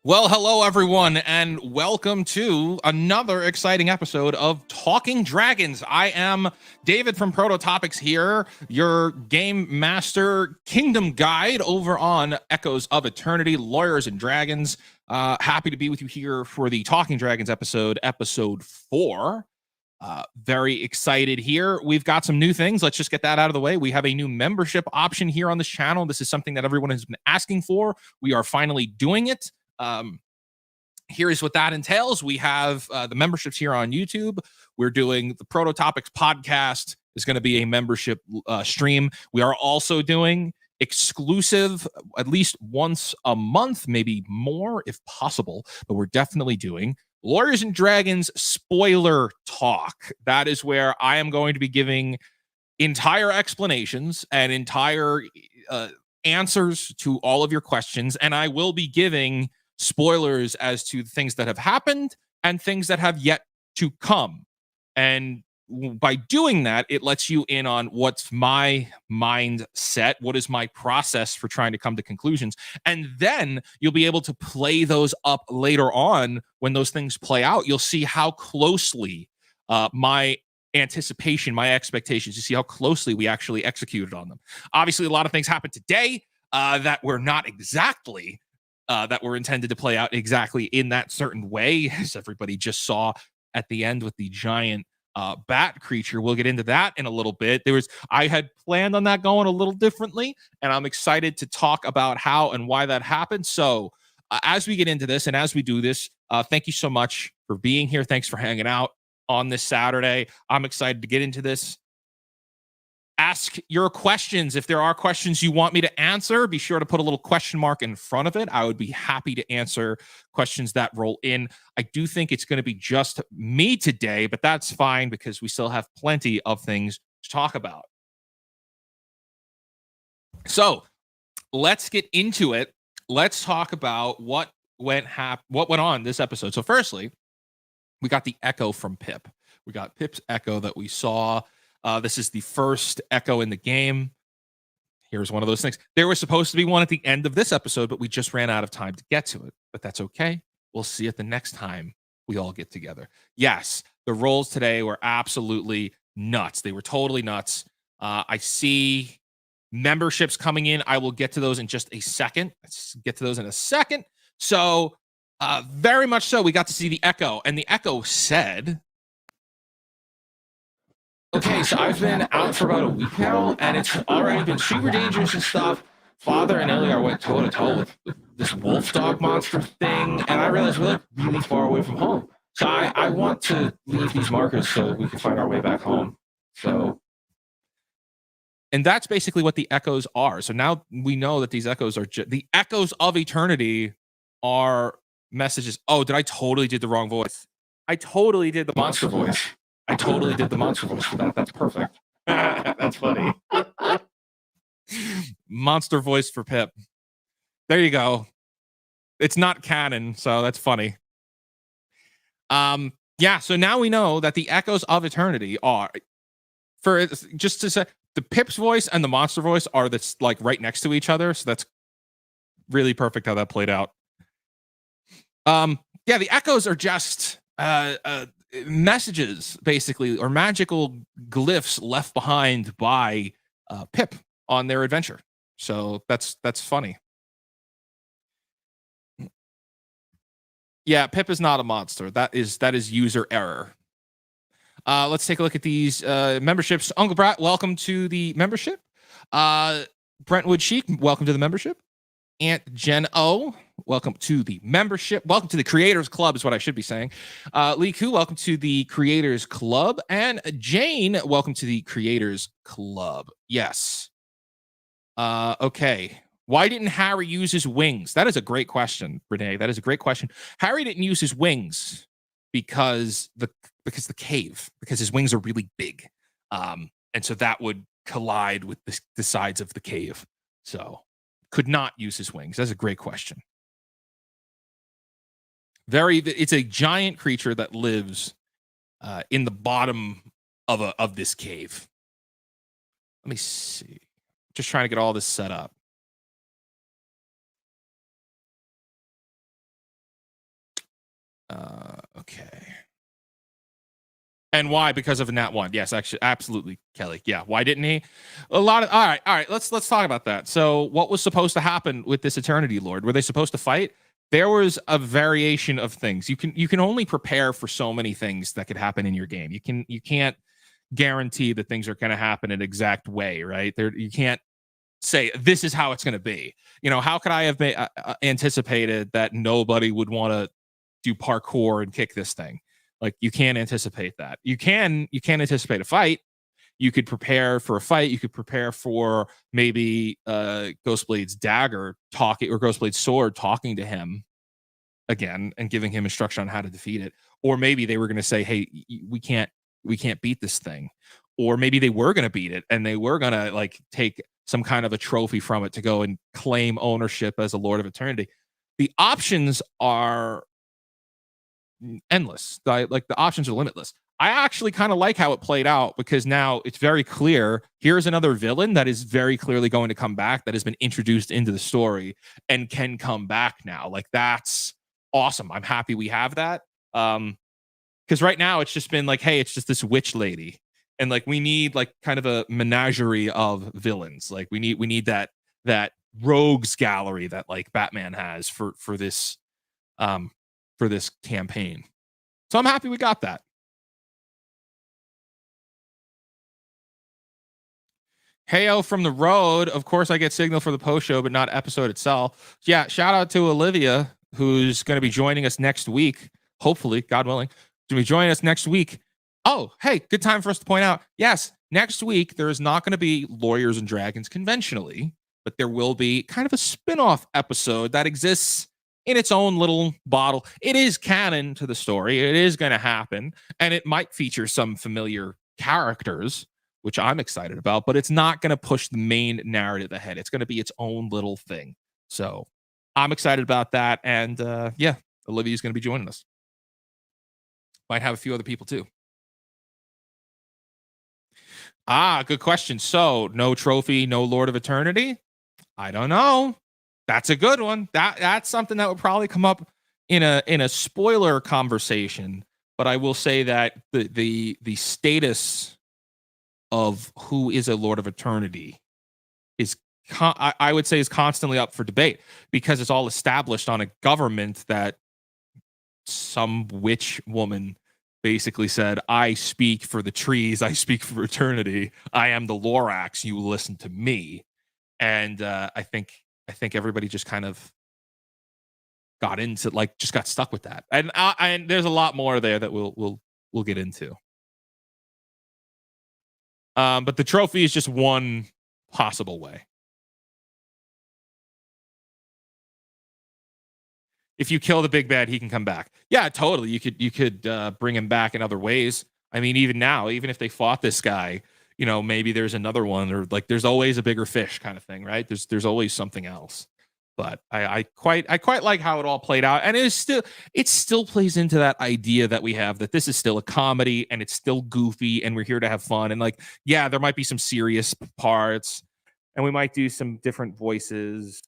Well, hello everyone, and welcome to another exciting episode of Talking Dragons. I am David from Prototopics here, your game master kingdom guide over on Echoes of Eternity, Lawyers and Dragons. Happy to be with you here for the Talking Dragons episode 4. Very excited here. We've got some new things. Let's just get that out of the way. We have a new membership option here on this channel. This is something that everyone has been asking for. We are finally doing it. Here's what that entails. We have the memberships here on YouTube. We're doing the Prototopics podcast is going to be a membership stream. We are also doing exclusive at least once a month, maybe more if possible, but we're definitely doing Lawyers and Dragons spoiler talk. That is where I am going to be giving entire explanations and entire answers to all of your questions, and I will be giving spoilers as to things that have happened and things that have yet to come. And by doing that, it lets you in on what's my mindset, what is my process for trying to come to conclusions. And then you'll be able to play those up later on when those things play out. You'll see how closely my anticipation, my expectations, you see how closely we actually executed on them. Obviously, a lot of things happened today that were not exactly that were intended to play out exactly in that certain way, as everybody just saw at the end with the giant bat creature. We'll get into that in a little bit. I had planned on that going a little differently, and I'm excited to talk about how and why that happened. So as we get into this and as we do this, thank you so much for being here. Thanks for hanging out on this Saturday. I'm excited to get into this. Ask your questions. If there are questions you want me to answer, be sure to put a little question mark in front of it. I would be happy to answer questions that roll in. I do think it's going to be just me today, but that's fine because we still have plenty of things to talk about. So let's get into it. Let's talk about what went on this episode. So firstly, we got the echo from Pip. We got Pip's echo that we saw. This is the first echo in the game. Here's one of those things. There was supposed to be one at the end of this episode, but we just ran out of time to get to it. But that's okay. We'll see it the next time we all get together. Yes, the rolls today were absolutely nuts. They were totally nuts. I see memberships coming in. I will get to those in just a second. Let's get to those in a second. So very much so, we got to see the echo. And the echo said... Okay, so I've been out for about a week now, and it's already been super dangerous and stuff. Father and Eliar went toe-to-toe with this wolf dog monster thing, and I realized we're like really far away from home. So I want to leave these markers so we can find our way back home. And that's basically what the echoes are. So now we know that these echoes are the echoes of eternity are messages. Oh, I totally did the wrong voice. I totally did the monster voice. I totally did the monster voice for that. That's perfect. That's funny. Monster voice for Pip. There you go. It's not canon, so that's funny. Yeah, so now we know that the echoes of eternity are, for just to say, the Pip's voice and the monster voice are this like right next to each other, so that's really perfect how that played out. Yeah, the echoes are just messages, basically, or magical glyphs left behind by Pip on their adventure. So that's funny. Yeah, Pip is not a monster. That is user error. Let's take a look at these memberships. Uncle Brat, welcome to the membership. Brentwood Chic, welcome to the membership. Aunt Jen O, welcome to the membership. Welcome to the Creators Club is what I should be saying. Lee Koo, welcome to the Creators Club. And Jane, welcome to the Creators Club. Yes. Okay. Why didn't Harry use his wings? That is a great question, Renee. That is a great question. Harry didn't use his wings because the cave, because his wings are really big. And so that would collide with the sides of the cave. So could not use his wings. That's a great question. It's a giant creature that lives in the bottom of this cave. Let me see. Just trying to get all this set up. Okay. And why? Because of a nat 1. Yes, actually, absolutely, Kelly. Yeah, why didn't he? All right. Let's talk about that. So, what was supposed to happen with this Eternity Lord? Were they supposed to fight? There was a variation of things. You can only prepare for so many things that could happen in your game. You can't guarantee that things are going to happen an exact way, right? You can't say this is how it's going to be. How could I have anticipated that nobody would want to do parkour and kick this thing? Like, you can't anticipate that. You can anticipate a fight. You could prepare for a fight. You could prepare for maybe Ghostblade's dagger talking, or Ghostblade's sword talking to him again and giving him instruction on how to defeat it. Or maybe they were going to say, hey, we can't beat this thing. Or maybe they were going to beat it and they were going to like take some kind of a trophy from it to go and claim ownership as a Lord of Eternity. The options are endless. Like, the options are limitless. I actually kind of like how it played out, because now it's very clear. Here's another villain that is very clearly going to come back, that has been introduced into the story and can come back now. Like, that's awesome. I'm happy we have that. Because right now it's just been like, hey, it's just this witch lady, and like we need like kind of a menagerie of villains. Like we need that rogues gallery that like Batman has for this campaign. So I'm happy we got that. Heyo from the road. Of course, I get signal for the post show, but not episode itself. Yeah, shout out to Olivia, who's going to be joining us next week. Hopefully, God willing, to be joining us next week. Oh, hey, good time for us to point out. Yes, next week there is not going to be Lawyers and Dragons conventionally, but there will be kind of a spin-off episode that exists in its own little bottle. It is canon to the story. It is going to happen, and it might feature some familiar characters, which I'm excited about, but it's not going to push the main narrative ahead. It's going to be its own little thing. So I'm excited about that. And yeah, Olivia's going to be joining us. Might have a few other people too. Good question. So no trophy, no Lord of Eternity? I don't know. That's a good one. That's something that would probably come up in a spoiler conversation. But I will say that the status of who is a Lord of Eternity is, I would say, is constantly up for debate, because it's all established on a government that some witch woman basically said, I speak for the trees, I speak for eternity, I am the Lorax, you listen to me. And I think everybody just kind of got into, like, just got stuck with that. And there's a lot more there that we'll get into. But the trophy is just one possible way. If you kill the big bad, he can come back. Yeah, totally. You could bring him back in other ways. I mean, even now, even if they fought this guy, maybe there's another one, or like there's always a bigger fish kind of thing, right? There's always something else. But I quite like how it all played out, and it still plays into that idea that we have, that this is still a comedy and it's still goofy and we're here to have fun. And like, yeah, there might be some serious parts, and we might do some different voices,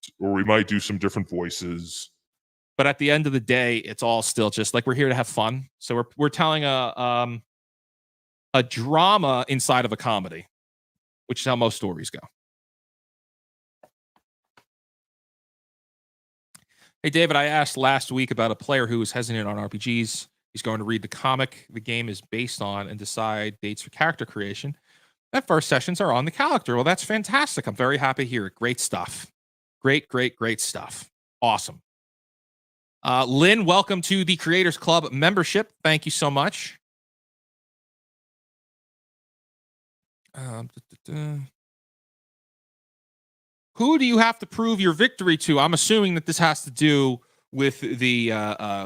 but at the end of the day, it's all still just like, we're here to have fun. So we're telling a drama inside of a comedy, which is how most stories go. Hey, David, I asked last week about a player who is hesitant on RPGs. He's going to read the comic the game is based on and decide dates for character creation. That first sessions are on the calendar. Well, that's fantastic. I'm very happy to hear it. Great stuff. Great stuff. Awesome. Lynn, welcome to the Creators Club membership. Thank you so much. Who do you have to prove your victory to? I'm assuming that this has to do with the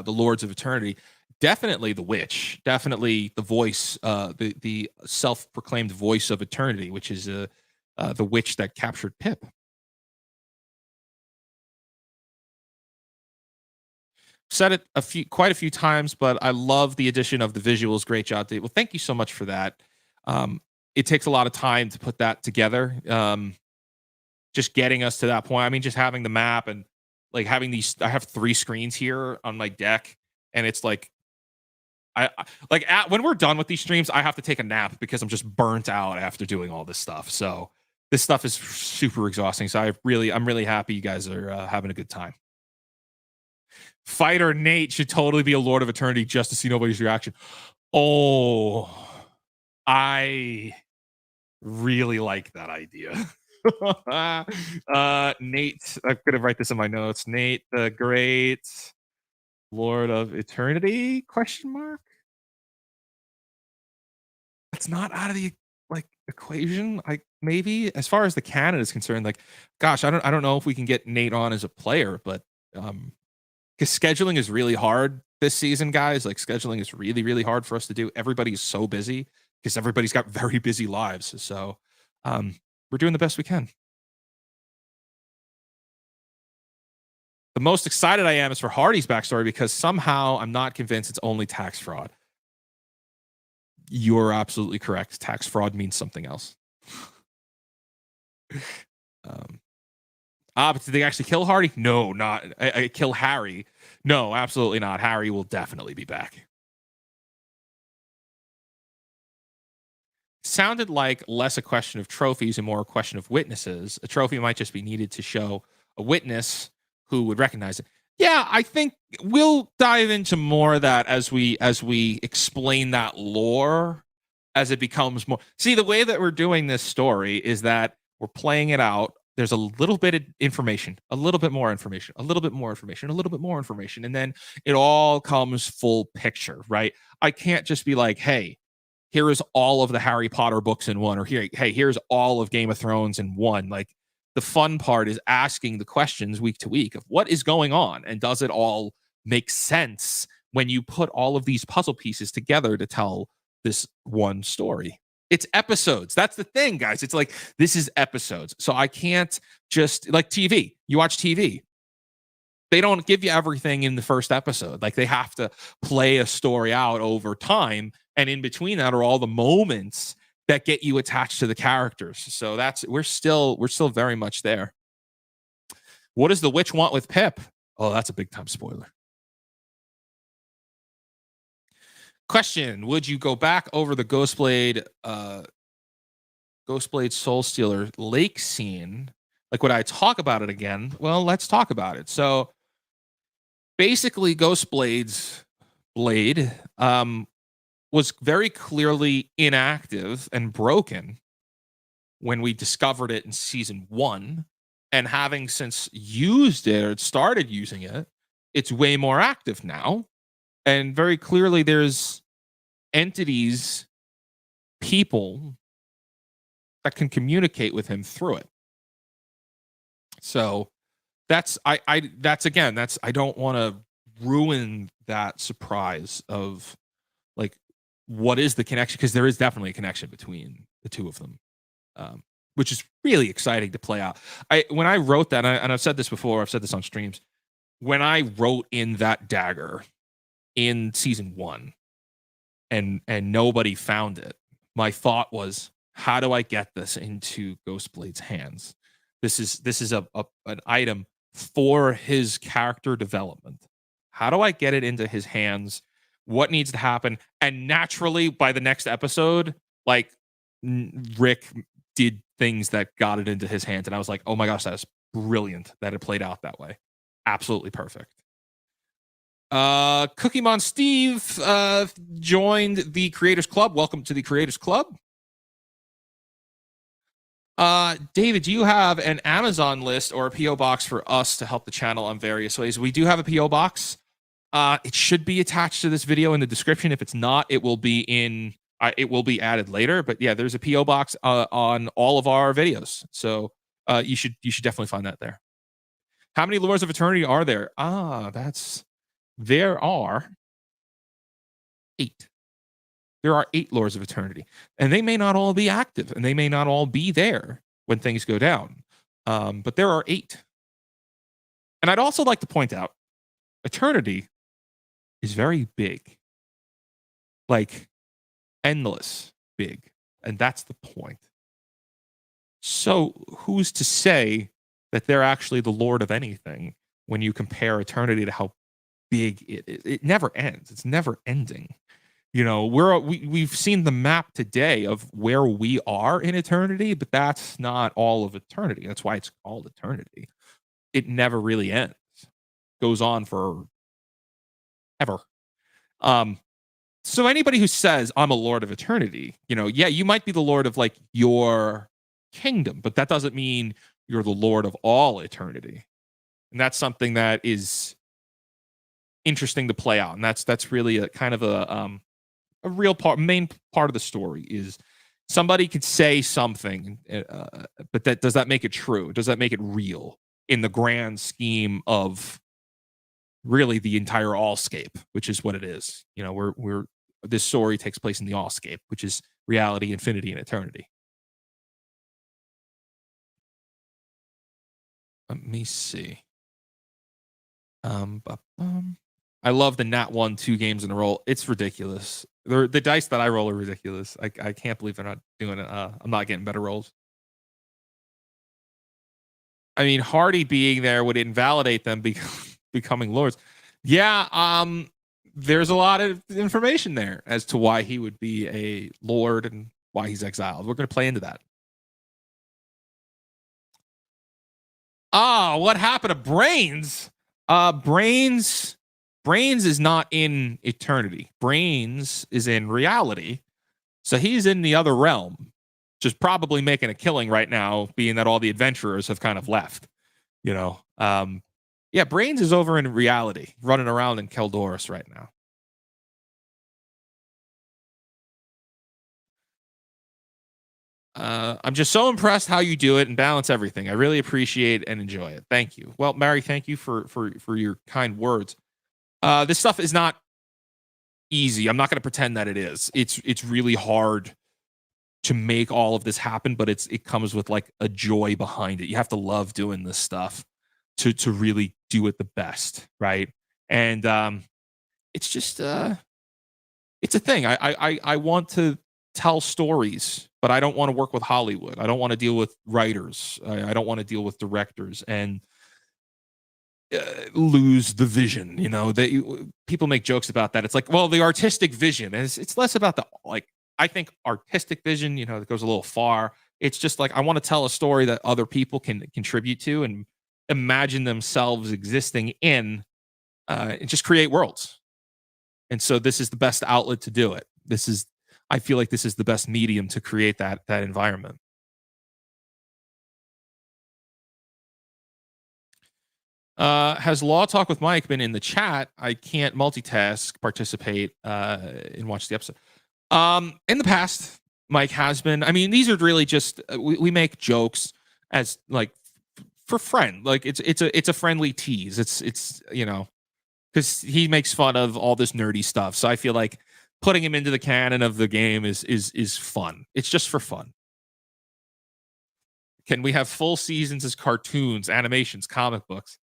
Lords of Eternity. Definitely the witch. Definitely the voice, the self-proclaimed voice of eternity, which is the witch that captured Pip. Said it quite a few times, but I love the addition of the visuals. Great job, Dave. Well, thank you so much for that. It takes a lot of time to put that together. Just getting us to that point. I mean, just having the map and like having these, I have 3 screens here on my deck, and it's like when we're done with these streams, I have to take a nap because I'm just burnt out after doing all this stuff. So this stuff is super exhausting. So I'm really happy you guys are having a good time. Fighter Nate should totally be a Lord of Eternity just to see nobody's reaction. Oh, I really like that idea. Nate, I'm gonna write this in my notes. Nate, the Great Lord of Eternity? Question mark. That's not out of the equation. Maybe as far as the canon is concerned, gosh, I don't know if we can get Nate on as a player, but because scheduling is really hard this season, guys. Scheduling is really, really hard for us to do. Everybody's so busy because everybody's got very busy lives. So we're doing the best we can. The most excited I am is for Hardy's backstory because somehow I'm not convinced it's only tax fraud. You're absolutely correct. Tax fraud means something else. But did they actually kill Hardy? No, not kill Harry. No, absolutely not. Harry will definitely be back. Sounded like less a question of trophies and more a question of witnesses. A trophy might just be needed to show a witness who would recognize it. Yeah, I think we'll dive into more of that as we explain that lore as it becomes more. See, the way that we're doing this story is that we're playing it out. There's a little bit of information, a little bit more information, a little bit more information, a little bit more information, and then it all comes full picture, right? I can't just be like, hey, here is all of the Harry Potter books in one, or here's all of Game of Thrones in one. The fun part is asking the questions week to week of what is going on, and does it all make sense when you put all of these puzzle pieces together to tell this one story. It's episodes. That's the thing, guys. It's this is episodes. So I can't just TV. You watch TV. They don't give you everything in the first episode. They have to play a story out over time. And in between that are all the moments that get you attached to the characters. So we're still very much there. What does the witch want with Pip? Oh, that's a big time spoiler. Question: would you go back over the Ghostblade Soul Stealer lake scene? Would I talk about it again? Well, let's talk about it. So basically, Ghostblade's blade was very clearly inactive and broken when we discovered it in season 1. And having since used it or started using it, it's way more active now. And very clearly there's entities, people that can communicate with him through it. So I don't want to ruin that surprise of what is the connection, because there is definitely a connection between the two of them, which is really exciting to play out. When I wrote that, and I've said this before, I've said this on streams, when I wrote in that dagger in season 1 and nobody found it, my thought was, how do I get this into Ghostblade's hands? This is an item for his character development. How do I get it into his hands? What needs to happen? And naturally, by the next episode, Rick did things that got it into his hands, and I was like, oh my gosh, that is brilliant that it played out that way. Absolutely perfect. Cookie Mon Steve joined the Creators Club. Welcome to the Creators Club. David, do you have an Amazon list or a PO box for us to help the channel on various ways? We do have a PO box. It should be attached to this video in the description. If it's not, it will be added later. But yeah, there's a PO box on all of our videos, so you should definitely find that there. How many Lords of Eternity are there? There are 8. There are 8 Lords of Eternity, and they may not all be active, and they may not all be there when things go down. But there are 8. And I'd also like to point out, Eternity is very big, endless big, and that's the point. So who's to say that they're actually the Lord of anything when you compare Eternity to how big it never ends. It's never ending. You know, we've seen the map today of where we are in eternity, but that's not all of eternity. That's why it's called eternity. It never really ends. Goes on for ever. Um, so anybody who says I'm a lord of eternity, you know, yeah, you might be the lord of like your kingdom, but that doesn't mean you're the lord of all eternity. And that's something that is interesting to play out. And that's really a kind of a real part, main part of the story is somebody could say something, but does that make it true? Does that make it real in the grand scheme of really the entire allscape, which is what it is? You know, we're this story takes place in the allscape, which is reality, infinity, and eternity. Let me see. I love the Nat 1 2 games in a row. It's ridiculous. The dice that I roll are ridiculous. I can't believe they're not doing it. I'm not getting better rolls. I mean, Hardy being there would invalidate them becoming lords. Yeah, there's a lot of information there as to why he would be a lord and why he's exiled. We're going to play into that. Ah, what happened to Brains? Brains is not in eternity. Brains is in reality. So he's in the other realm, just probably making a killing right now, being that all the adventurers have kind of left. You know, yeah, Brains is over in reality, running around in Keldoris right now. I'm just so impressed how you do it and balance everything. I really appreciate and enjoy it. Thank you. Well, Mary, thank you for your kind words. This stuff is not easy. I'm not going to pretend that it is. It's really hard to make all of this happen, but it comes with like a joy behind it. You have to love doing this stuff to really do it the best, right? And it's just it's a thing. I want to tell stories, but I don't want to work with Hollywood. I don't want to deal with writers. I don't want to deal with directors and lose the vision. You know, that people make jokes about that. It's like, well, the artistic vision, and it's less about the like. I think artistic vision, you know, that goes a little far. It's just like I want to tell a story that other people can contribute to and imagine themselves existing in, and just create worlds. And so this is the best outlet to do it. I feel like this is the best medium to create that environment. Has Law Talk with Mike been in the chat? I can't multitask, participate, and watch the episode. In the past, Mike has been. I mean, these are really just we make jokes as like for friend. Like it's a friendly tease. It's you know, because he makes fun of all this nerdy stuff. So I feel like putting him into the canon of the game is fun. It's just for fun. Can we have full seasons as cartoons, animations, comic books?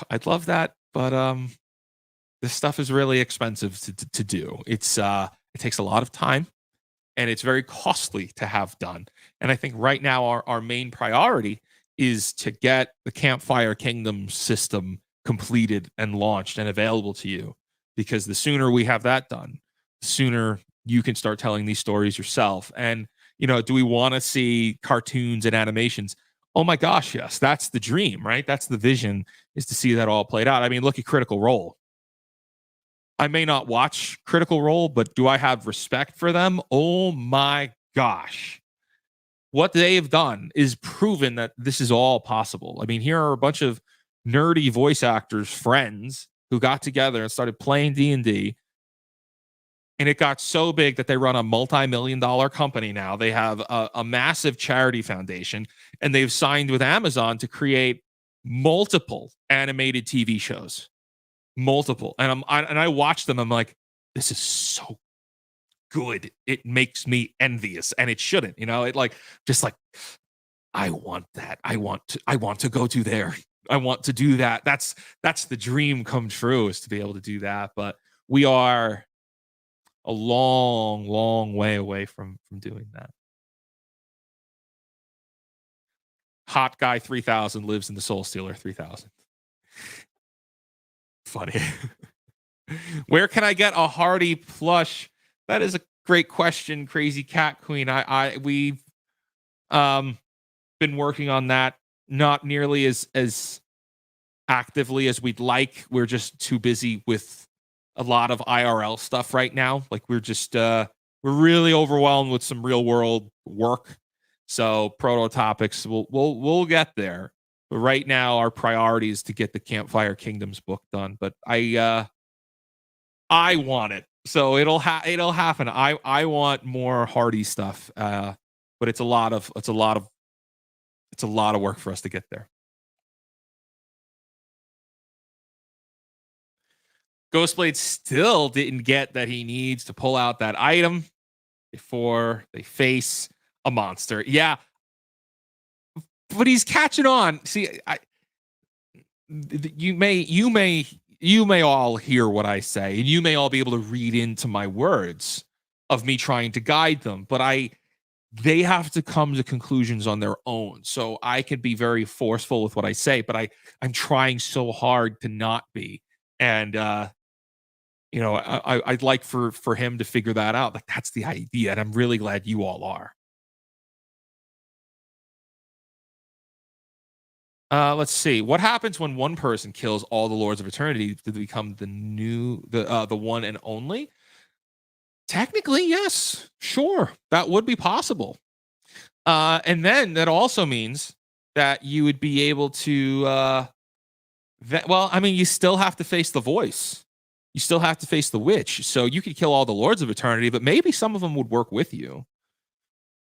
I'd love that, but this stuff is really expensive to do. It takes a lot of time and it's very costly to have done. And I think right now our main priority is to get the Campfire Kingdom system completed and launched and available to you. Because the sooner we have that done, the sooner you can start telling these stories yourself. And, you know, do we want to see cartoons and animations? Oh my gosh, yes. That's the dream, right? That's the vision, is to see that all played out. I mean, look at Critical Role. I may not watch Critical Role, but do I have respect for them? Oh my gosh. What they have done is proven that this is all possible. I mean, here are a bunch of nerdy voice actors, friends who got together and started playing D&D. And it got so big that they run a multi-million-dollar company now. They have a massive charity foundation, and they've signed with Amazon to create multiple animated TV shows. Multiple. And I watch them. I'm like, this is so good. It makes me envious, and it shouldn't. You know, it like just like I want that. I want to go to there. I want to do that. That's the dream come true, is to be able to do that. But we are a long, long way away from doing that. Hot Guy 3000 lives in the Soul Stealer 3000. funny. Where can I get a Hardy plush? That is a great question, Crazy Cat Queen. We've um been working on that, not nearly as actively as we'd like. We're just too busy with a lot of IRL stuff right now. Like we're really overwhelmed with some real world work. So Prototopics, we'll get there. But right now our priority is to get the Campfire Kingdoms book done. But I want it. So it'll happen. I want more Hardy stuff. But it's a lot of work for us to get there. Ghostblade still didn't get that he needs to pull out that item before they face a monster. Yeah, but he's catching on. See, you may all hear what I say, and you may all be able to read into my words of me trying to guide them, but they have to come to conclusions on their own. So I can be very forceful with what I say, but I'm trying so hard to not be. And I'd like for him to figure that out. Like that's the idea, and I'm really glad you all are. Let's see. What happens when one person kills all the Lords of Eternity to become the one and only? Technically, yes. Sure. That would be possible. And then that also means that you would be able to you still have to face the voice. You still have to face the witch. So you could kill all the Lords of Eternity, but maybe some of them would work with you.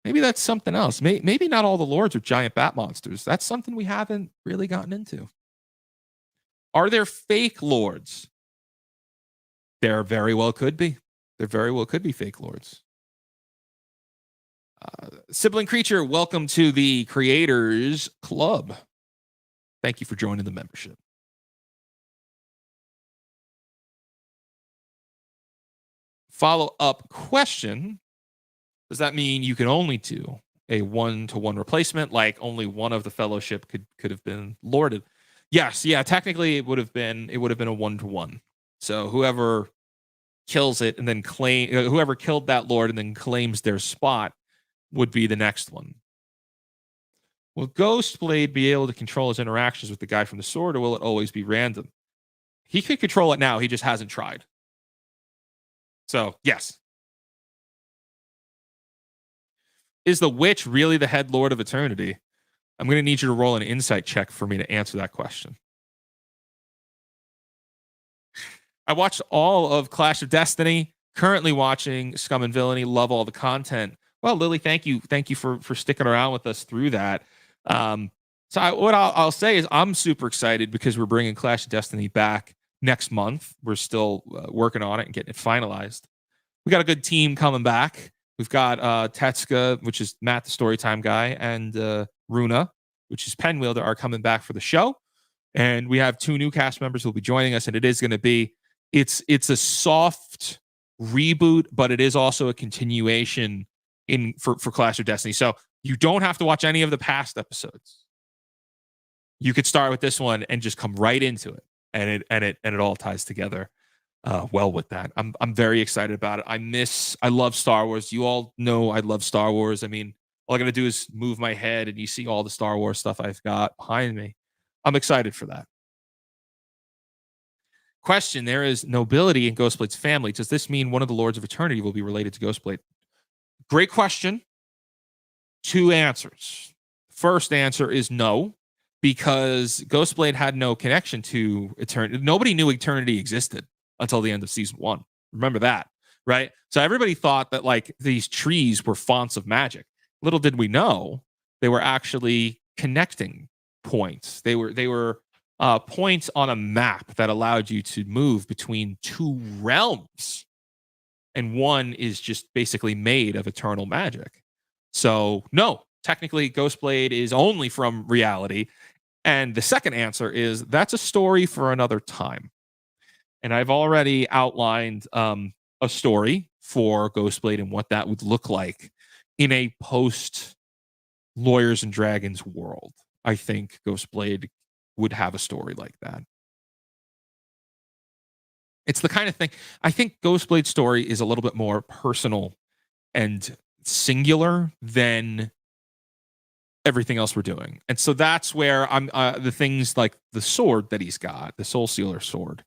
Maybe that's something else. Maybe not all the lords are giant bat monsters. That's something we haven't really gotten into. Are there fake lords? There very well could be. There very well could be fake lords. Sibling Creature, welcome to the Creators Club. Thank you for joining the membership. Follow-up question. Does that mean you can only do a 1-to-1 replacement, like only one of the fellowship could have been lorded? Yes, yeah, technically it would have been a 1-to-1. So whoever kills it and then whoever killed that lord and then claims their spot would be the next one. Will Ghostblade be able to control his interactions with the guy from the sword, or will it always be random? He could control it now, he just hasn't tried. So, yes. Is the witch really the head lord of eternity? I'm going to need you to roll an insight check for me to answer that question. I watched all of Clash of Destiny, currently watching Scum and Villainy, love all the content. Well, Lily, thank you for sticking around with us through that. What I'll say is I'm super excited because we're bringing Clash of Destiny back next month. We're still working on it and getting it finalized. We got a good team coming back. We've got Tetsuka, which is Matt, the Storytime guy, and Runa, which is Penwielder, are coming back for the show. And we have 2 new cast members who will be joining us, and it is going to be it's a soft reboot, but it is also a continuation for Clash of Destiny. So you don't have to watch any of the past episodes. You could start with this one and just come right into it, and it all ties together well with that. I'm very excited about it. I love Star Wars. You all know I love Star Wars. I mean, all I got to do is move my head and you see all the Star Wars stuff I've got behind me. I'm excited for that. Question: there is nobility in Ghostblade's family. Does this mean one of the Lords of Eternity will be related to Ghostblade? Great question. 2 answers. First answer is no, because Ghostblade had no connection to Eternity. Nobody knew Eternity existed until the end of season 1. Remember that, right? So everybody thought that like these trees were fonts of magic. Little did we know they were actually connecting points. They were points on a map that allowed you to move between 2 realms, and one is just basically made of eternal magic. So no, technically Ghostblade is only from reality. And the second answer is that's a story for another time. And I've already outlined a story for Ghostblade and what that would look like in a post Lawyers and Dragons world. I think Ghostblade would have a story like that. It's the kind of thing. I think Ghostblade's story is a little bit more personal and singular than everything else we're doing. And so that's where I'm the things like the sword that he's got, the Soul Stealer sword.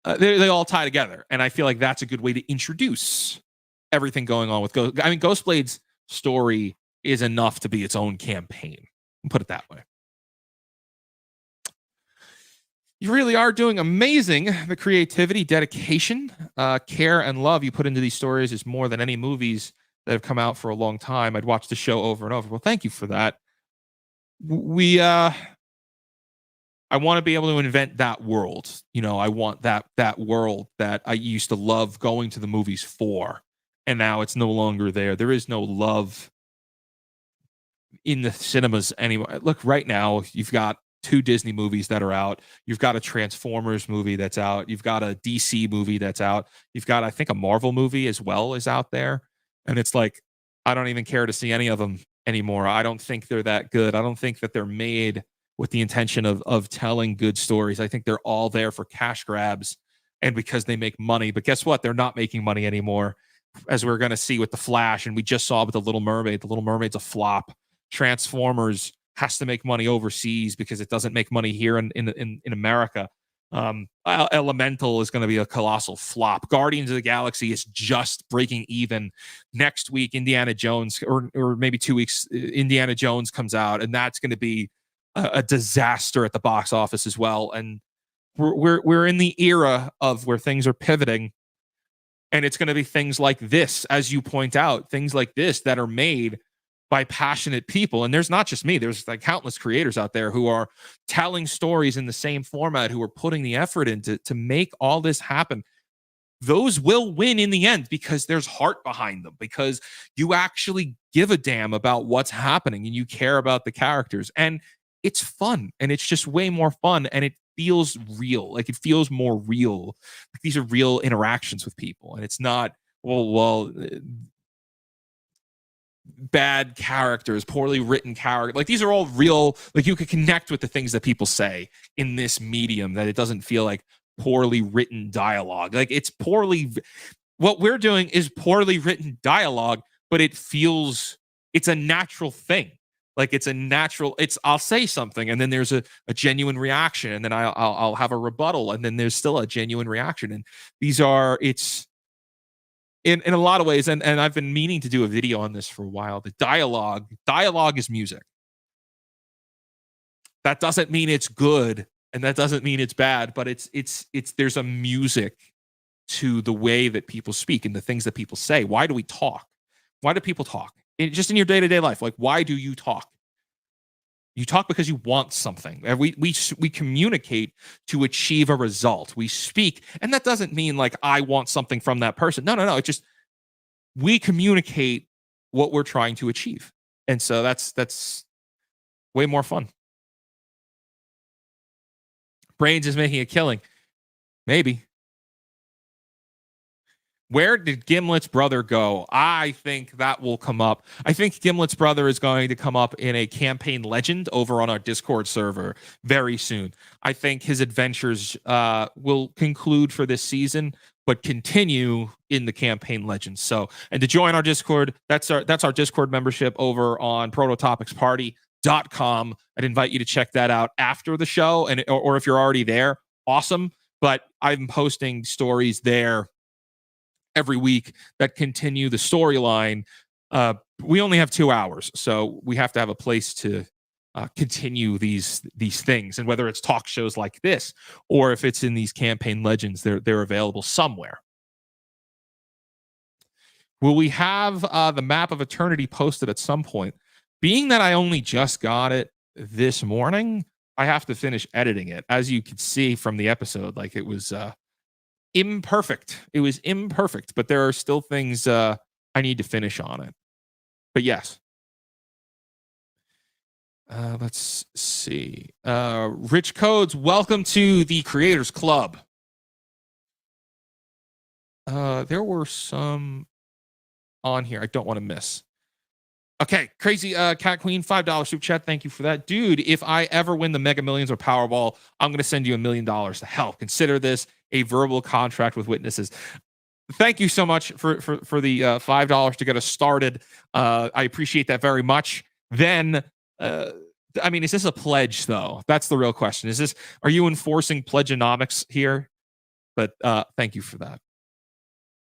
They all tie together. And I feel like that's a good way to introduce everything going on with Ghost. I mean, Ghostblade's story is enough to be its own campaign. Put it that way. You really are doing amazing. The creativity, dedication, care, and love you put into these stories is more than any movies that have come out for a long time. I'd watch the show over and over. Well, thank you for that. I want to be able to invent that world. You know, I want that world that I used to love going to the movies for, and now it's no longer there. There is no love in the cinemas anymore. Look, right now you've got 2 Disney movies that are out. You've got a Transformers movie that's out. You've got a DC movie that's out. You've got, I think, a Marvel movie as well is out there. And it's like, I don't even care to see any of them anymore. I don't think they're that good. I don't think that they're made with the intention of telling good stories. I think they're all there for cash grabs and because they make money. But guess what? They're not making money anymore, as we're going to see with The Flash. And we just saw with The Little Mermaid. The Little Mermaid's a flop. Transformers has to make money overseas because it doesn't make money here in America. Elemental is going to be a colossal flop. Guardians of the Galaxy is just breaking even. Next week, Indiana Jones, or maybe 2 weeks, Indiana Jones comes out, and that's going to be a disaster at the box office as well. And we're in the era of where things are pivoting, and it's going to be things like this, as you point out, things like this that are made by passionate people. And there's not just me, there's like countless creators out there who are telling stories in the same format, who are putting the effort into to make all this happen. Those will win in the end because there's heart behind them, because you actually give a damn about what's happening and you care about the characters. And it's fun, and it's just way more fun, and it feels real. Like, it feels more real. Like, these are real interactions with people, and it's not, bad characters, poorly written characters. Like, these are all real. Like, you could connect with the things that people say in this medium, that it doesn't feel like poorly written dialogue. Like, what we're doing is poorly written dialogue, but it's a natural thing. Like, I'll say something, and then there's a genuine reaction, and then I'll have a rebuttal, and then there's still a genuine reaction. And it's in a lot of ways, and I've been meaning to do a video on this for a while. The dialogue is music. That doesn't mean it's good, and that doesn't mean it's bad, but it's there's a music to the way that people speak and the things that people say. Why do we talk? Why do people talk? Just in your day-to-day life, like, why do you talk? You talk because you want something. We communicate to achieve a result. We speak, and that doesn't mean like I want something from that person. No. It's just we communicate what we're trying to achieve, and so that's way more fun. Brains is making a killing, maybe. Where did Gimlet's brother go? I think that will come up. I think Gimlet's brother is going to come up in a campaign legend over on our Discord server very soon. I think his adventures will conclude for this season, but continue in the campaign legends. So, and to join our Discord, that's our Discord membership over on prototopicsparty.com. I'd invite you to check that out after the show, or if you're already there, awesome. But I'm posting stories there every week that continue the storyline. We only have 2 hours, so we have to have a place to continue these things. And whether it's talk shows like this, or if it's in these campaign legends, they're available somewhere. Will we have the map of eternity posted at some point? Being that I only just got it this morning, I have to finish editing it. As you can see from the episode, like, it was imperfect. It was imperfect, but there are still things I need to finish on it. But yes. Let's see. Rich Codes, welcome to the Creators Club. There were some on here I don't want to miss. Okay, crazy cat queen, $5 super chat. Thank you for that, dude. If I ever win the Mega Millions or Powerball, I'm gonna send you $1 million to help. Consider this a verbal contract with witnesses. Thank you so much for the $5 to get us started. I appreciate that very much. Then, uh, I mean, is this a pledge though? That's the real question. Is this? Are you enforcing pledgeonomics here? But thank you for that.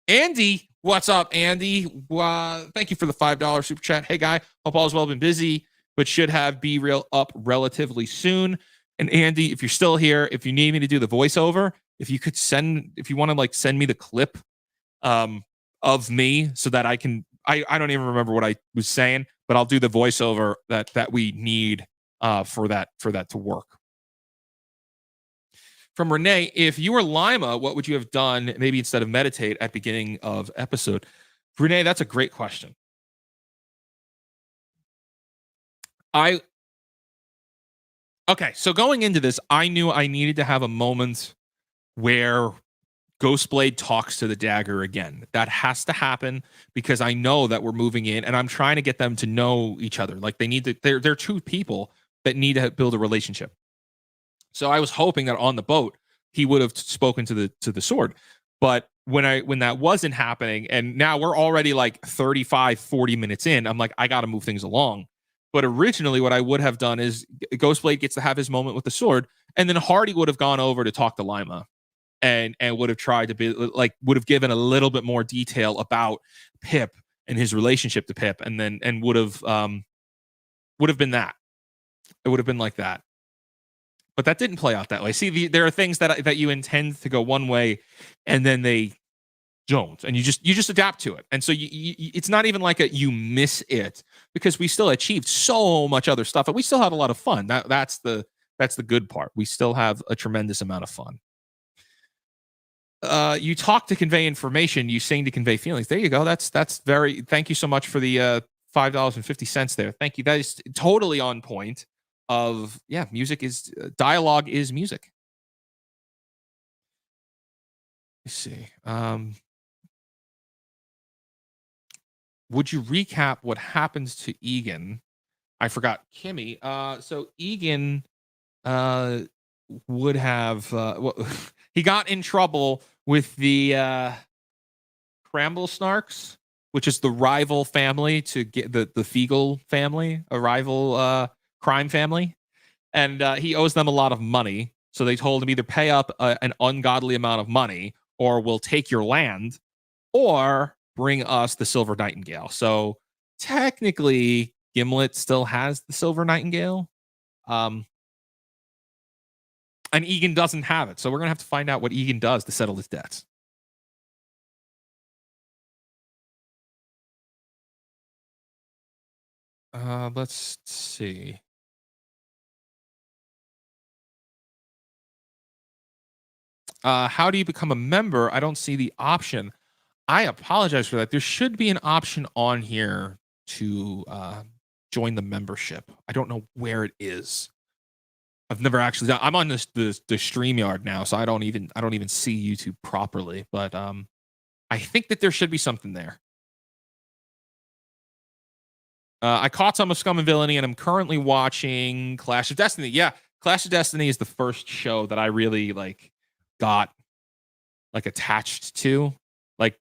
Andy, what's up, Andy? Thank you for the $5 super chat. Hey, guy, hope all's well. Been busy, but should have Be Real up relatively soon. And Andy, if you're still here, if you need me to do the voiceover, if you want to like send me the clip of me so that I can, I don't even remember what I was saying, but I'll do the voiceover that we need for that to work. From Renee, if you were Lima, what would you have done maybe instead of meditate at beginning of episode? Renee, that's a great question. Okay, so going into this, I knew I needed to have a moment where Ghostblade talks to the dagger again. That has to happen because I know that we're moving in and I'm trying to get them to know each other. Like they need to, they're two people that need to build a relationship. So I was hoping that on the boat he would have spoken to the sword. But when that wasn't happening, and now we're already like 35, 40 minutes in, I'm like, I got to move things along. But originally, what I would have done is Ghostblade gets to have his moment with the sword, and then Hardy would have gone over to talk to Lima, and would have tried to be like, would have given a little bit more detail about Pip and his relationship to Pip, and would have been that. It would have been like that. But that didn't play out that way. See, there are things that you intend to go one way, and then they don't, and you just adapt to it. And so it's not even like you miss it because we still achieved so much other stuff, and we still had a lot of fun. That's the good part. We still have a tremendous amount of fun. You talk to convey information. You sing to convey feelings. There you go. That's very. Thank you so much for the $5.50 there. Thank you. That is totally on point. Music is dialogue is music. Let's see. Would you recap what happens to Egan? I forgot Kimmy. So Egan would have he got in trouble with the Cramble Snarks, which is the rival family to get the Fiegel family, a rival crime family, and he owes them a lot of money. So they told him either pay up an ungodly amount of money, or we'll take your land, or bring us the Silver Nightingale. So technically, Gimlet still has the Silver Nightingale, and Egan doesn't have it. So we're gonna have to find out what Egan does to settle his debts. Let's see. How do you become a member? I don't see the option. I apologize for that. There should be an option on here to join the membership. I don't know where it is. I've never actually done. I'm on the StreamYard now, so I don't even see YouTube properly. But I think that there should be something there. I caught some of Scum and Villainy, and I'm currently watching Clash of Destiny. Yeah, Clash of Destiny is the first show that I really got attached to,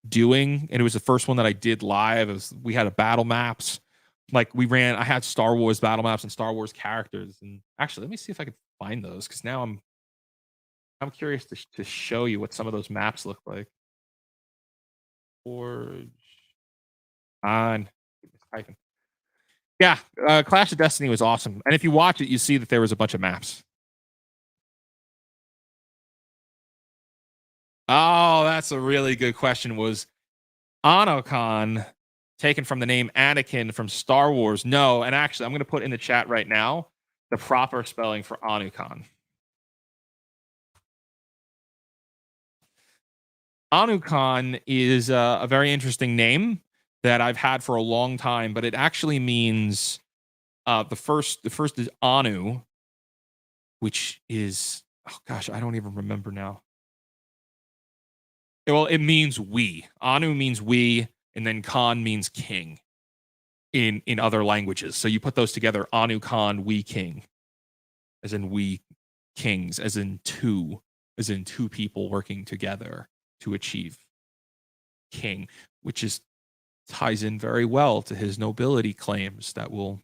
doing, and it was the first one that I did live. We had a battle maps, I had Star Wars battle maps and Star Wars characters. And actually, let me see if I can find those, because now I'm curious to show you what some of those maps look like. Forge on typing. Yeah, Clash of Destiny was awesome, and if you watch it, you see that there was a bunch of maps. Oh, that's a really good question. Was Anokon taken from the name Anakin from Star Wars? No, and actually, I'm going to put in the chat right now the proper spelling for Anukon. Anukon is a very interesting name that I've had for a long time, but it actually means the first is Anu, which is, oh gosh, I don't even remember now. Well, it means we. Anu means we, and then Khan means king. in other languages. So you put those together, Anu Khan, we king, as in we kings, as in two people working together to achieve king, which is ties in very well to his nobility claims that will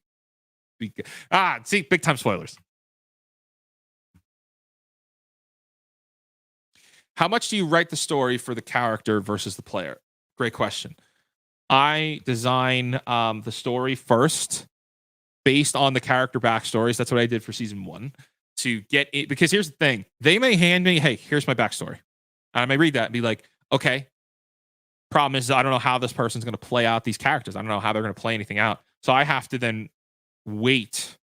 be see, big time spoilers. How much do you write the story for the character versus the player? Great question. I design the story first based on the character backstories. That's what I did for season 1 to get it. Because here's the thing. They may hand me, hey, here's my backstory. I may read that and be like, okay. Problem is, I don't know how this person's going to play out these characters. I don't know how they're going to play anything out. So I have to then wait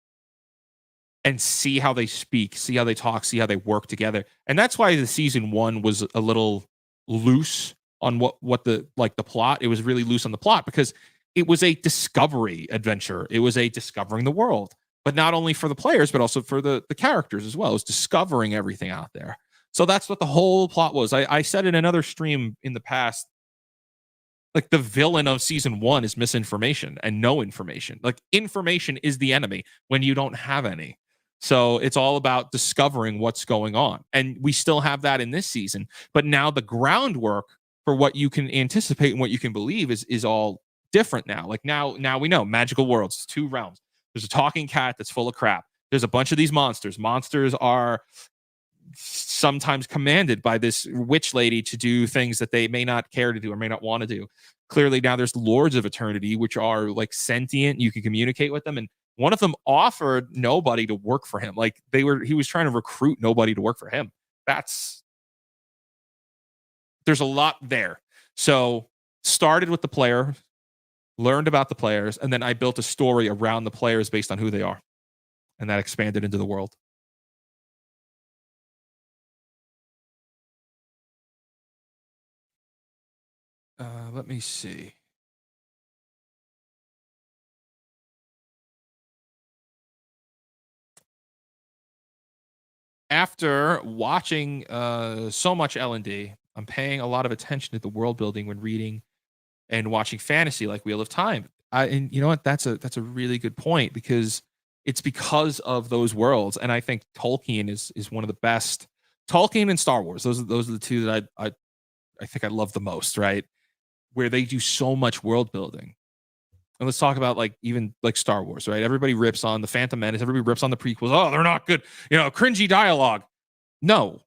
and see how they speak, see how they talk, see how they work together. And that's why the season 1 was a little loose on what the plot. It was really loose on the plot because it was a discovery adventure. It was a discovering the world, but not only for the players, but also for the characters as well. It was discovering everything out there. So that's what the whole plot was. I said in another stream in the past, like the villain of season 1 is misinformation and no information. Like information is the enemy when you don't have any. So it's all about discovering what's going on. And we still have that in this season. But now the groundwork for what you can anticipate and what you can believe is all different now. Like now we know magical worlds, 2 realms. There's a talking cat that's full of crap. There's a bunch of these monsters. Monsters are sometimes commanded by this witch lady to do things that they may not care to do or may not want to do. Clearly now there's lords of eternity, which are like sentient. You can communicate with them. And one of them offered nobody to work for him. Like he was trying to recruit nobody to work for him. There's a lot there. So started with the player, learned about the players, and then I built a story around the players based on who they are. And that expanded into the world. Let me see. After watching so much L&D, I'm paying a lot of attention to the world building when reading and watching fantasy like Wheel of Time. And you know what? That's a really good point because it's because of those worlds. And I think Tolkien is one of the best. Tolkien and Star Wars. Those are the two that I think I love the most. Right, where they do so much world building. And let's talk about even Star Wars, right? Everybody rips on the Phantom Menace. Everybody rips on the prequels. Oh, they're not good. Cringy dialogue. No.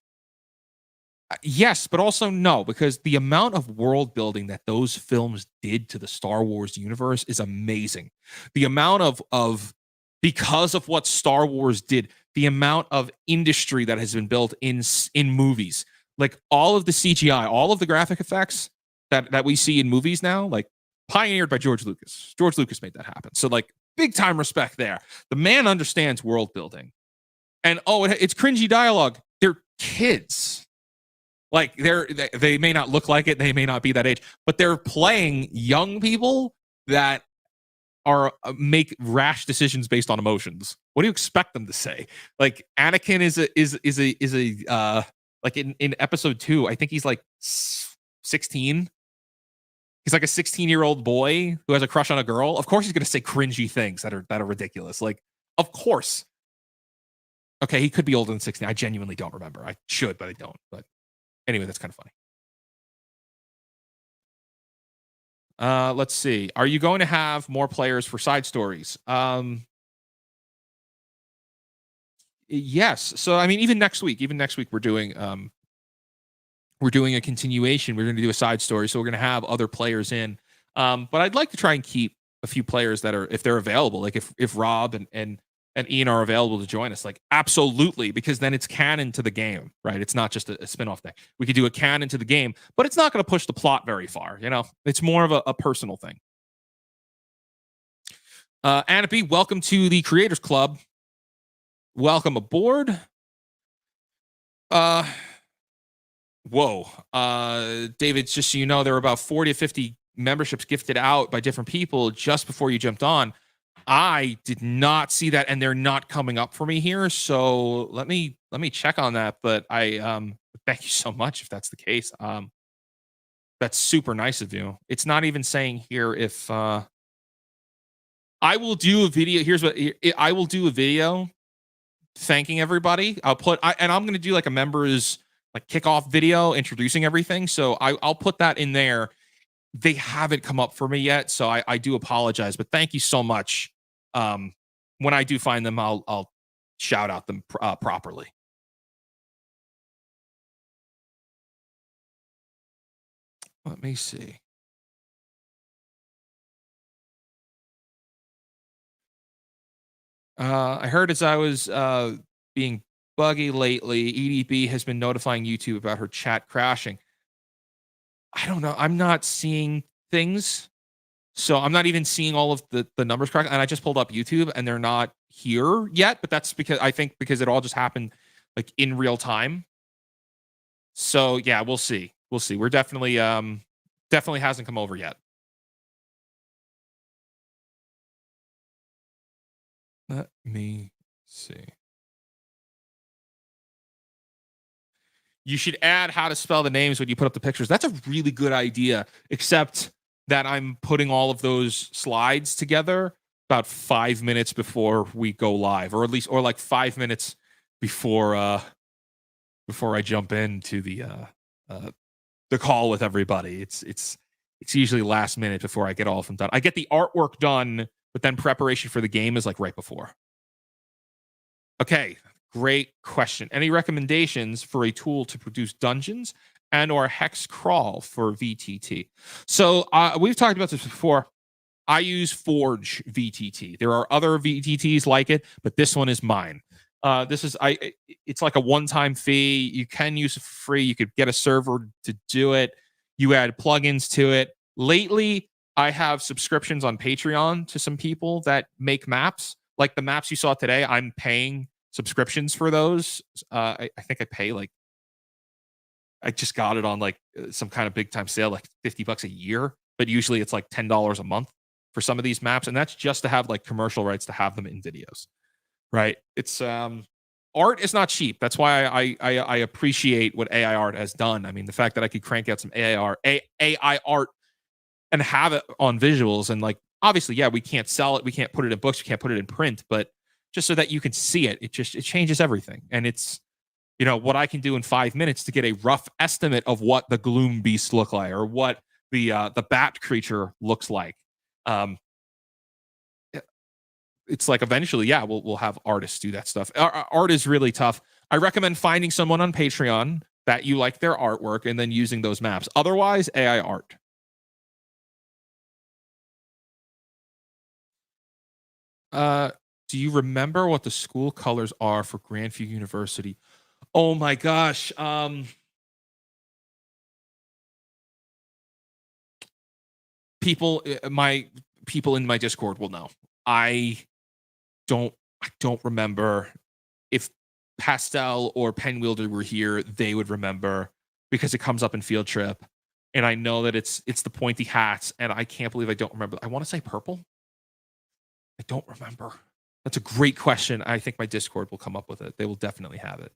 Yes, but also no, because the amount of world building that those films did to the Star Wars universe is amazing. The amount of because of what Star Wars did, the amount of industry that has been built in movies, like all of the CGI, all of the graphic effects that we see in movies now, like pioneered by George Lucas. George Lucas made that happen. So big time respect there. The man understands world building. And it's cringy dialogue. They're kids. They may not look like it, they may not be that age, but they're playing young people that are make rash decisions based on emotions. What do you expect them to say? Like Anakin is a in episode 2, I think he's 16. He's like a 16-year-old boy who has a crush on a girl. Of course he's going to say cringy things that are ridiculous. Of course. Okay, he could be older than 16. I genuinely don't remember. I should, but I don't. But anyway, that's kind of funny. Let's see. Are you going to have more players for side stories? Yes. So I mean, even next week we're doing a continuation. We're going to do a side story, so we're going to have other players in. But I'd like to try and keep a few players that are, if they're available, like if Rob and Ian are available to join us, absolutely, because then it's canon to the game, right? It's not just a spin-off thing. We could do a canon to the game, but it's not going to push the plot very far. It's more of a personal thing. Anna B, welcome to the Creators Club. Welcome aboard. Whoa. David, just so you know, there were about 40 to 50 memberships gifted out by different people just before you jumped on. I did not see that, and they're not coming up for me here. So let me check on that. But I thank you so much if that's the case. That's super nice of you. It's not even saying here if I will do a video. Here's what I will do: a video thanking everybody. And I'm going to do like a members like kickoff video introducing everything. So I'll put that in there. They haven't come up for me yet, so I do apologize, but thank you so much. When I do find them, I'll shout out them properly. Let me see. I heard as I was being buggy lately, EDB has been notifying YouTube about her chat crashing. I don't know. I'm not seeing things. So I'm not even seeing all of the numbers correct. And I just pulled up YouTube and they're not here yet. But that's because it all just happened like in real time. So yeah, we'll see. We'll see. We're definitely hasn't come over yet. Let me see. You should add how to spell the names when you put up the pictures. That's a really good idea, except that I'm putting all of those slides together about 5 minutes before we go live, or like 5 minutes before I jump into the call with everybody. It's usually last minute before I get all of them done. I get the artwork done, but then preparation for the game is like right before. Okay, great question. Any recommendations for a tool to produce dungeons and or hex crawl for VTT? So we've talked about this before. I use Forge VTT. There are other VTTs like it, but this one is mine. It's like a one-time fee. You can use it for free. You could get a server to do it. You add plugins to it. Lately, I have subscriptions on Patreon to some people that make maps. Like the maps you saw today, I'm paying subscriptions for those. I think I pay like, I just got it on like some kind of big time sale, like $50 a year, but usually it's like $10 a month for some of these maps. And that's just to have like commercial rights to have them in videos, right? It's art is not cheap. That's why I appreciate what AI art has done. I mean, the fact that I could crank out some AI art and have it on visuals, and like, obviously, yeah, we can't sell it. We can't put it in books. We can't put it in print, but just so that you can see it, it changes everything. And it's, what I can do in 5 minutes to get a rough estimate of what the gloom beast look like, or what the bat creature looks like. It's like eventually, yeah, we'll have artists do that stuff. Art is really tough. I recommend finding someone on Patreon that you like their artwork and then using those maps. Otherwise, AI art. Do you remember what the school colors are for Grandview University? Oh my gosh. People in my Discord will know. I don't remember. If Pastel or Penwielder were here, they would remember, because it comes up in Field Trip. And I know that it's the pointy hats, and I can't believe I don't remember. I want to say purple. I don't remember. That's a great question. I think my Discord will come up with it. They will definitely have it.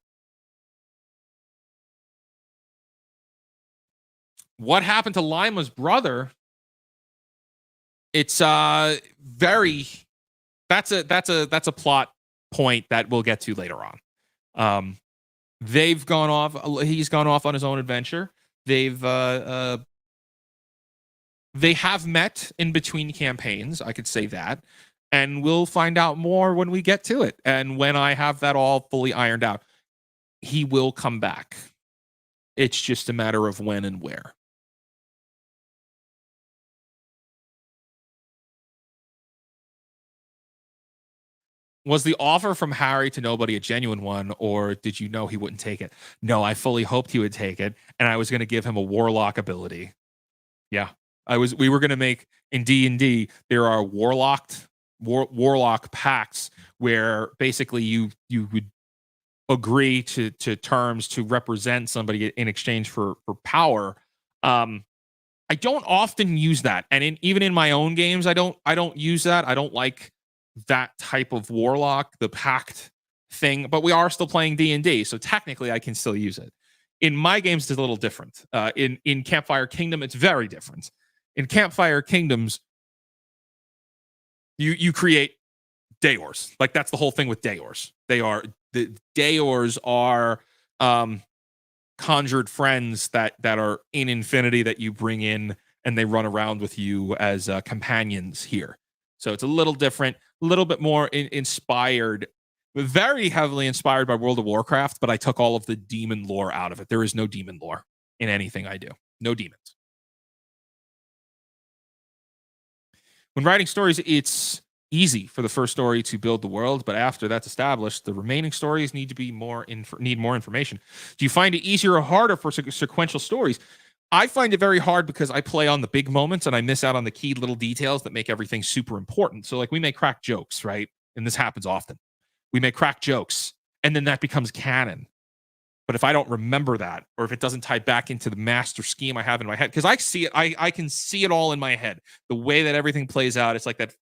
What happened to Lima's brother? It's very. That's a plot point that we'll get to later on. They've gone off. He's gone off on his own adventure. They have met in between campaigns. I could say that. And we'll find out more when we get to it. And when I have that all fully ironed out, he will come back. It's just a matter of when and where. Was the offer from Harry to nobody a genuine one, or did you know he wouldn't take it? No, I fully hoped he would take it, and I was going to give him a warlock ability. Yeah, we were going to make in D&D, there are warlock pacts where basically you would agree to terms to represent somebody in exchange for power. I don't often use that, and even in my own games, I don't use that. I don't like that type of warlock, the pact thing. But we are still playing D&D, so technically I can still use it. In my games, it's a little different. In Campfire Kingdom, it's very different. In Campfire Kingdoms, You create Daors. Like that's the whole thing with Daors. The Daors are conjured friends that are in infinity that you bring in and they run around with you as companions here. So it's a little different, a little bit more inspired, very heavily inspired by World of Warcraft, but I took all of the demon lore out of it. There is no demon lore in anything I do. No demons. When writing stories, it's easy for the first story to build the world, but after that's established, the remaining stories need more information. Do you find it easier or harder for sequential stories? I find it very hard because I play on the big moments and I miss out on the key little details that make everything super important. So like we may crack jokes, right? And this happens often. We may crack jokes and then that becomes canon. But if I don't remember that, or if it doesn't tie back into the master scheme I have in my head, because I see it, I can see it all in my head. The way that everything plays out, it's like that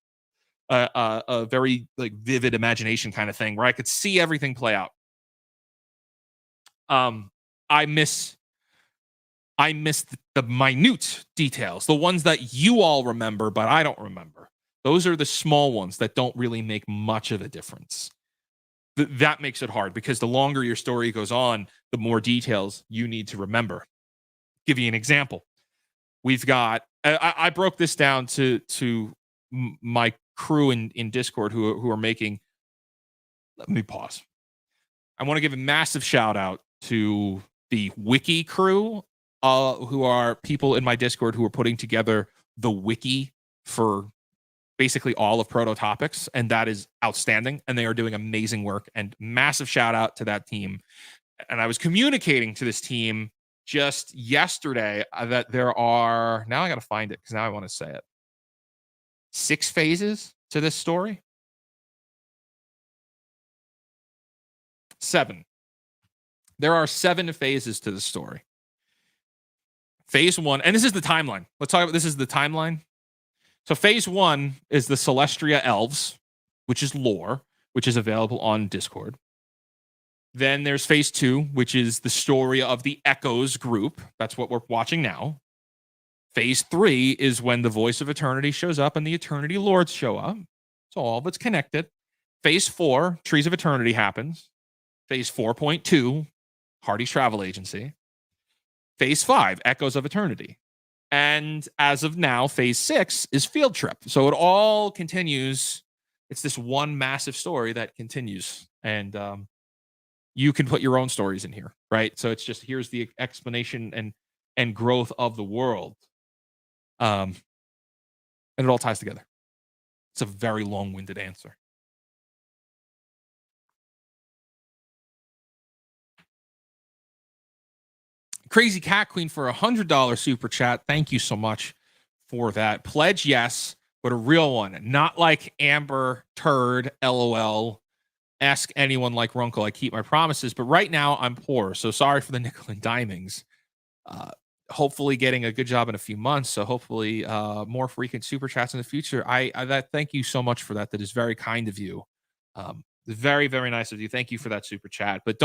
a very like vivid imagination kind of thing where I could see everything play out. I miss the minute details, the ones that you all remember, but I don't remember. Those are the small ones that don't really make much of a difference. That makes it hard because the longer your story goes on, the more details you need to remember. Give you an example. We've got, I broke this down to my crew in Discord who are making, let me pause. I want to give a massive shout out to the wiki crew, who are people in my Discord who are putting together the wiki for basically all of Prototopics, and that is outstanding, and they are doing amazing work, and massive shout out to that team. And I was communicating to this team just yesterday that there are, now I got to find it because now I want to say it, 6 phases to this story. 7. There are 7 phases to the story. Phase 1, and this is the timeline. Let's talk about, this is the timeline. So phase 1 is the Celestria Elves, which is lore, which is available on Discord. Then there's phase 2, which is the story of the Echoes group. That's what we're watching now. Phase 3 is when the Voice of Eternity shows up and the Eternity Lords show up. So all of it's connected. Phase 4, Trees of Eternity happens. Phase 4.2, Hardy's Travel Agency. Phase 5, Echoes of Eternity. And as of now, phase 6 is Field Trip. So it all continues. It's this one massive story that continues. And you can put your own stories in here, right? So it's just, here's the explanation and growth of the world. And it all ties together. It's a very long-winded answer. Crazy Cat Queen for $100 super chat. Thank you so much for that. Pledge, yes, but a real one. Not like Amber Turd, LOL. Ask anyone like Runkle. I keep my promises, but right now I'm poor. So sorry for the nickel and dimings. Hopefully getting a good job in a few months. So hopefully more frequent super chats in the future. That thank you so much for that. That is very kind of you. Very, very nice of you. Thank you for that super chat. But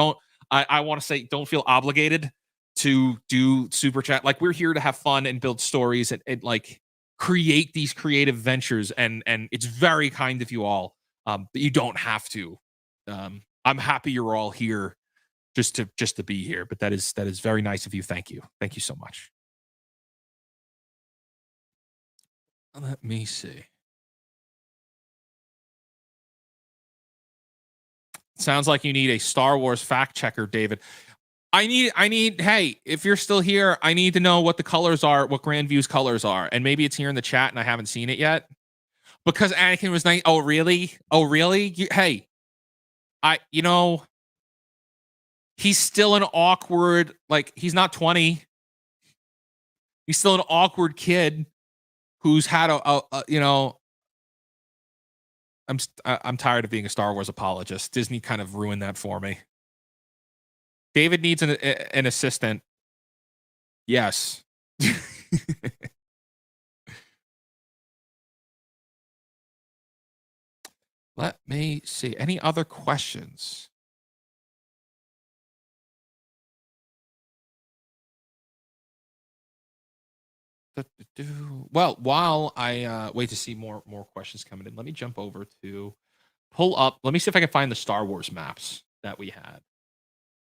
I want to say, don't feel obligated to do super chat. Like, we're here to have fun and build stories and like create these creative ventures. And it's very kind of you all. But you don't have to. I'm happy you're all here just to be here. But that is very nice of you. Thank you. Thank you so much. Let me see. Sounds like you need a Star Wars fact checker, David. I need, hey, if you're still here, I need to know what the colors are, what Grandview's colors are. And maybe it's here in the chat and I haven't seen it yet. Because Anakin was nice. Oh, really? Oh, really? Hey, he's still an awkward, like, he's not 20. He's still an awkward kid who's had I'm tired of being a Star Wars apologist. Disney kind of ruined that for me. David needs an assistant. Yes. Let me see. Any other questions? Well, while I wait to see more questions coming in, let me jump over to pull up. Let me see if I can find the Star Wars maps that we had,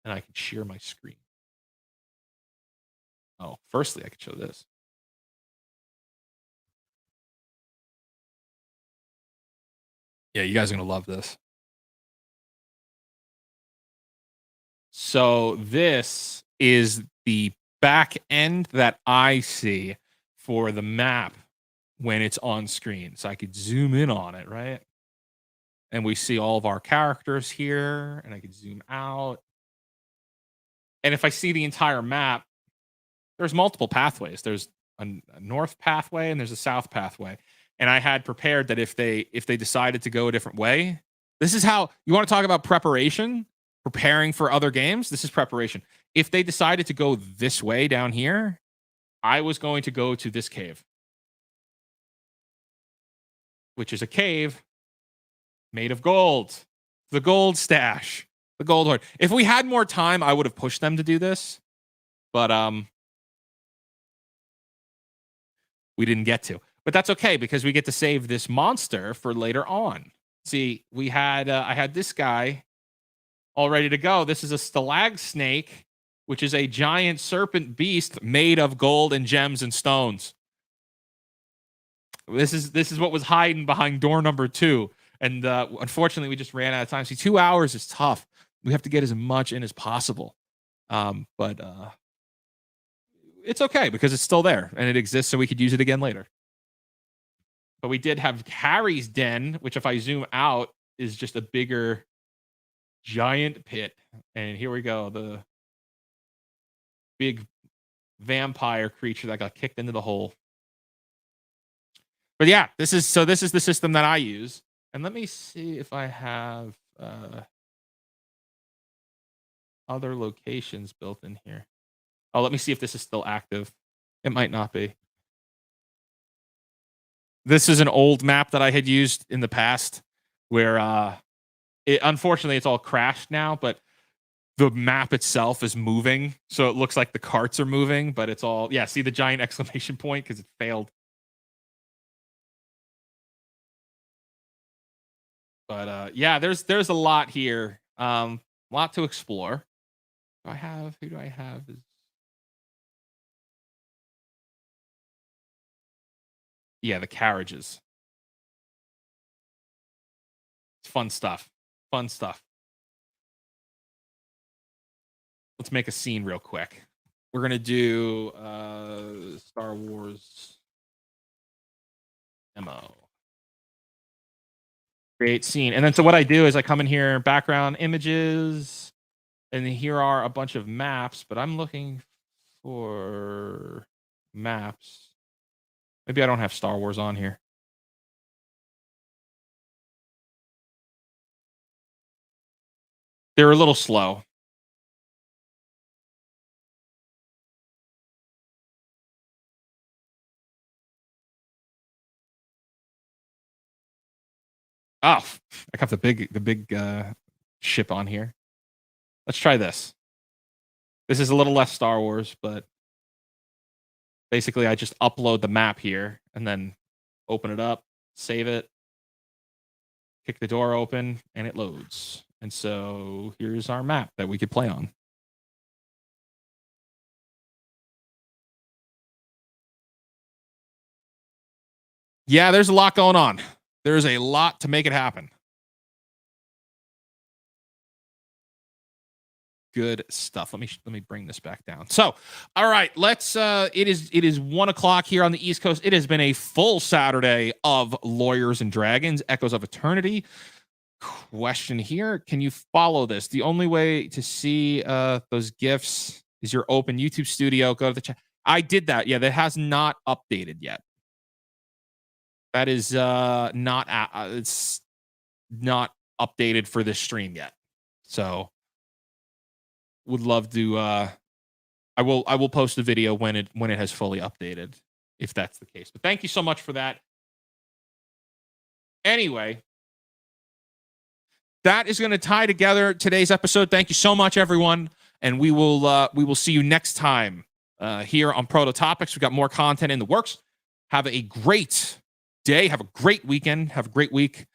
and I can share my screen. Oh, firstly, I could show this. Yeah, you guys are gonna love this. So this is the back end that I see for the map when it's on screen. So I could zoom in on it, right? And we see all of our characters here, and I could zoom out. And if I see the entire map, there's multiple pathways. There's a north pathway and there's a south pathway. And I had prepared that if they decided to go a different way, this is how you want to talk about preparation, preparing for other games. This is preparation. If they decided to go this way down here, I was going to go to this cave, which is a cave made of gold. The gold stash, the gold hoard. If we had more time, I would have pushed them to do this, but we didn't get to. But that's okay because we get to save this monster for later on. See, we had I had this guy all ready to go. This is a stalag snake, which is a giant serpent beast made of gold and gems and stones. This is what was hiding behind door number 2. And unfortunately, we just ran out of time. See, 2 hours is tough. We have to get as much in as possible. But it's okay because it's still there and it exists, so we could use it again later. But we did have Harry's den, which if I zoom out is just a bigger giant pit. And here we go, the big vampire creature that got kicked into the hole. But yeah, this is the system that I use. And let me see if I have other locations built in here. Oh, let me see if this is still active. It might not be. This is an old map that I had used in the past where unfortunately it's all crashed now, but the map itself is moving. So it looks like the carts are moving, but it's all, yeah, see the giant exclamation point because it failed. But yeah, there's a lot here. Lot to explore. Who do I have? Yeah, the carriages. It's fun stuff. Fun stuff. Let's make a scene real quick. We're going to do Star Wars MO. Create scene. And then so what I do is I come in here, background images, and here are a bunch of maps, but I'm looking for maps. Maybe I don't have Star Wars on here. They're a little slow. Oh, I got the big ship on here. Let's try this. This is a little less Star Wars, but basically I just upload the map here and then open it up, save it, kick the door open, and it loads. And so here's our map that we could play on. Yeah, there's a lot going on. There's a lot to make it happen. Good stuff. Let me bring this back down. So, all right, let's it is 1:00 here on the East Coast. It has been a full Saturday of Lawyers and Dragons, Echoes of Eternity. Question here, can you follow this? The only way to see those GIFs is your open YouTube studio. Go to the chat. I did that. Yeah, that has not updated yet. That is not it's not updated for this stream yet. So would love to I will post a video when it has fully updated, if that's the case. But thank you so much for that. Anyway, that is going to tie together today's episode. Thank you so much, everyone, and we will see you next time here on Prototopics. We've got more content in the works. Have a great day. Have a great weekend. Have a great week.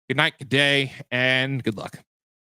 Good night, good day, and good luck.